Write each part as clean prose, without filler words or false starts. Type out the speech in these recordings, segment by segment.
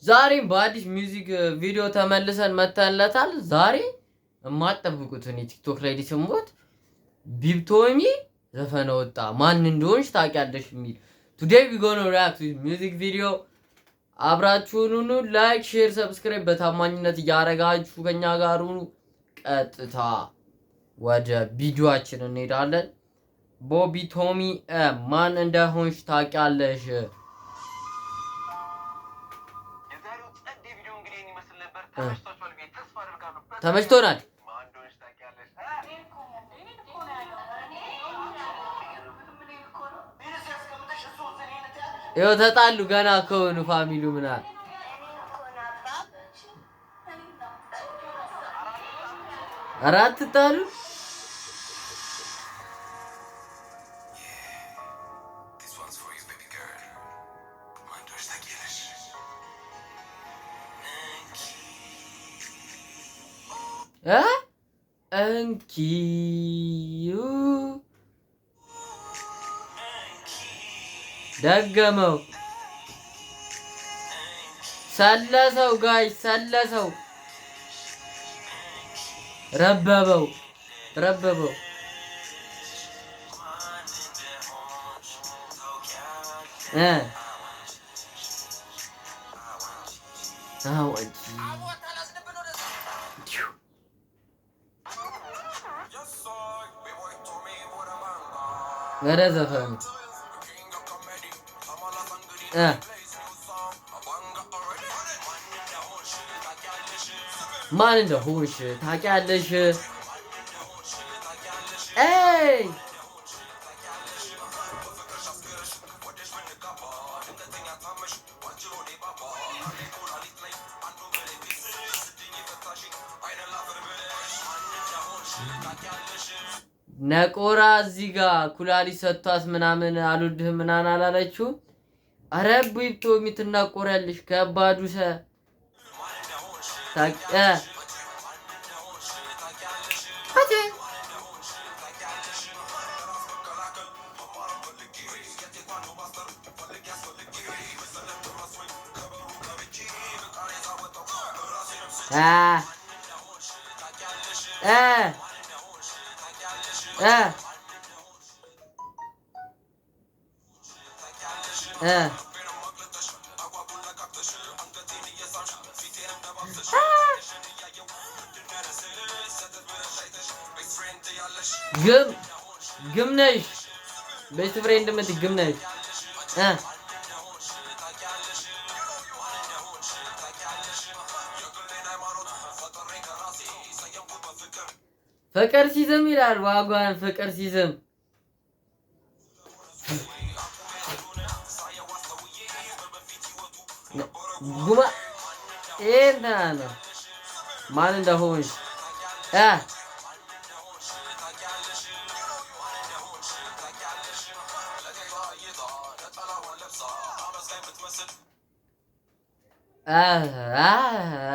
ዛሬም በአዲስ ሚውዚክ ቪዲዮ ተመልሰን መተንለታል። ዛሬ የማትጠብቁትን ቲክቶክ ላይ ዲስሞት ቢብቶሚ ዘፈነ ወጣ ማን እንደሆንሽ ታውቂያለሽ የሚል ቱዴይ ዊ ጎና ሪአክት ዊዝ ሚውዚክ ቪዲዮ። አብራችሁን ሁኑ። ላይክ፣ ሼር፣ ሰብስክራይብ በታማኝነት እያረጋችሁ ከኛ ጋር ሁኑ። ቀጥታ ወደ ቪዲዮአችን እንሄዳለን። ቦቢ ቶሚ ማን እንደሆንሽ ታውቂያለሽ? ተመችቶናል። ይኸው ተጣሉ ገና ከሆኑ ፋሚሊ ምናምን አራት ጣሉ። እንኪዩ ደገመው ሰለሰው ጋይ ሰለሰው ረበበው ወደ ዘፈኑ ማን እንደሆንሽ ታውቂያለሽ? ነቆራ እዚህ ጋር ኩላሊት ሰጥቷት ምናምን አልወድህም ምናምን አላለችው። አረ ቢብቶ የምትናቆሪያለሽ ከባዱ ግም ነሽ ቤስት ፍሬንድ ግም ነሽ። ፍቅር ሲዝም ይላል ዋጓን ፍቅር ሲዝም ጉማ እንትና ነው ማን እንደሆንሽ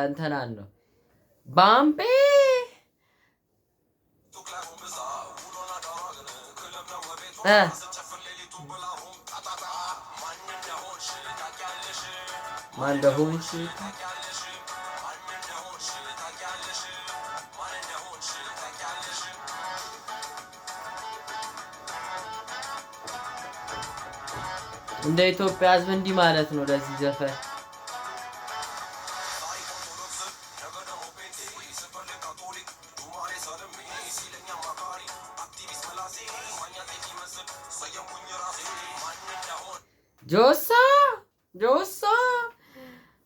እንትና ነው ባምቤ ማን እንደሆንሽ እንደ ኢትዮጵያ ሕዝብ እንዲህ ማለት ነው ለዚህ ዘፈን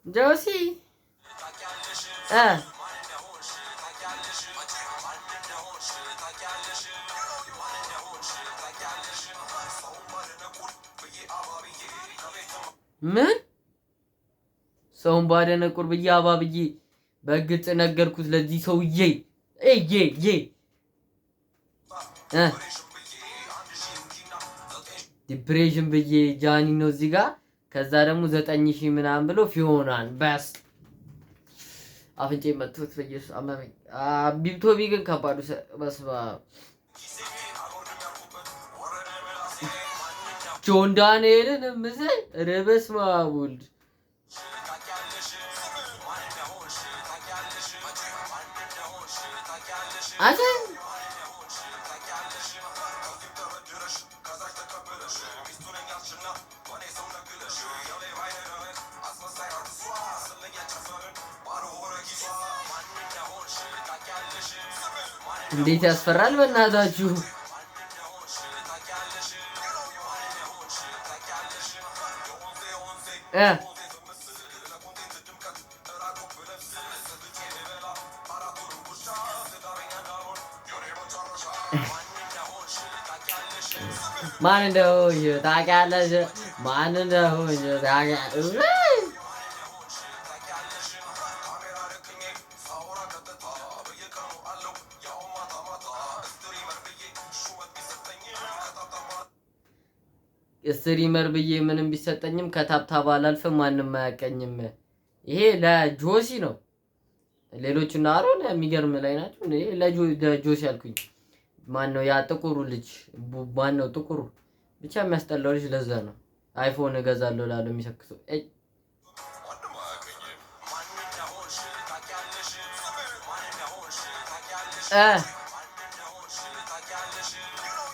ጆሲ ምን ሰውን ባደነቁር ብዬ አባብዬ በግልጽ ነገርኩት ለዚህ ሰውዬ ዲፕሬሽን ብዬ ጃኒ ነው እዚህ ጋር። ከዛ ደግሞ 9000 ምናምን ብሎ ፊዮናን በስ አፍንጬ መጥቶት በኢየሱስ አመመኝ። ቢብቶቢ ግን ከባዱ በስባ ጆን ዳንኤልን ምስል ረበስ ማውልድ አዛ እንዴት ያስፈራል በእናታችሁ። ማን እንደሆንሽ ታውቂያለሽ? ማን እንደሆንሽ ታውቂያለሽ? ስትሪመር ብዬ ምንም ቢሰጠኝም ከታብታብ አላልፍም፣ ማንም አያቀኝም። ይሄ ለጆሲ ነው። ሌሎቹና አሮን የሚገርም ላይ ናቸው። ይሄ ለጆሲ ያልኩኝ ማን ነው? ያ ጥቁሩ ልጅ ማን ነው? ጥቁሩ ብቻ የሚያስጠላው ልጅ ለዛ ነው አይፎን እገዛለሁ ላለው የሚሰክሰው።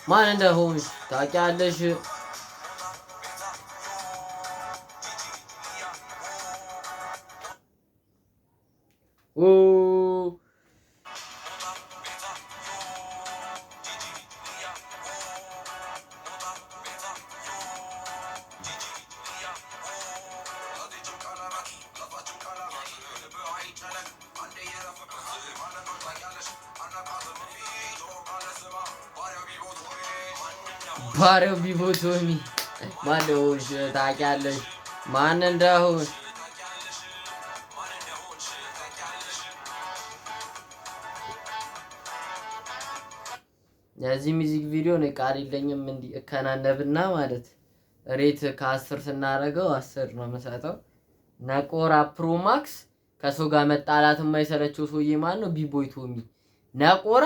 ማን እንደሆንሽ ታውቂያለሽ? ባሪያው ቢቦቶሚ ማን እንደሆንሽ ታውቂያለሽ? ማን እንደሆንሽ የዚህ ሚውዚክ ቪዲዮ ነው። ቃል የለኝም እንዲህ እከናነብና ማለት ሬት ከ10 ስናደርገው 10 ነው የምሰጠው። ነቆራ ፕሮ ማክስ ከሰው ጋር መጣላት የማይሰለቸው ሰውዬ ማለት ነው። ቢቦይ ቶሚ ነቆራ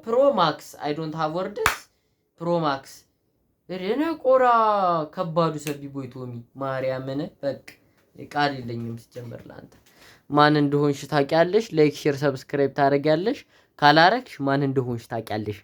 ፕሮ ማክስ አይ ዶንት ሃቭ ወርድስ ፕሮ ማክስ ነቆራ ከባዱ ሰው ቢቦይ ቶሚ ማርያምን በቃ ቃል የለኝም ሲጀመር ለአንተ። ማን እንደሆንሽ ታውቂያለሽ? ላይክ ሼር ሰብስክራይብ ታደርጊያለሽ። ካላረግሽ ማን እንደሆንሽ ታውቂያለሽ።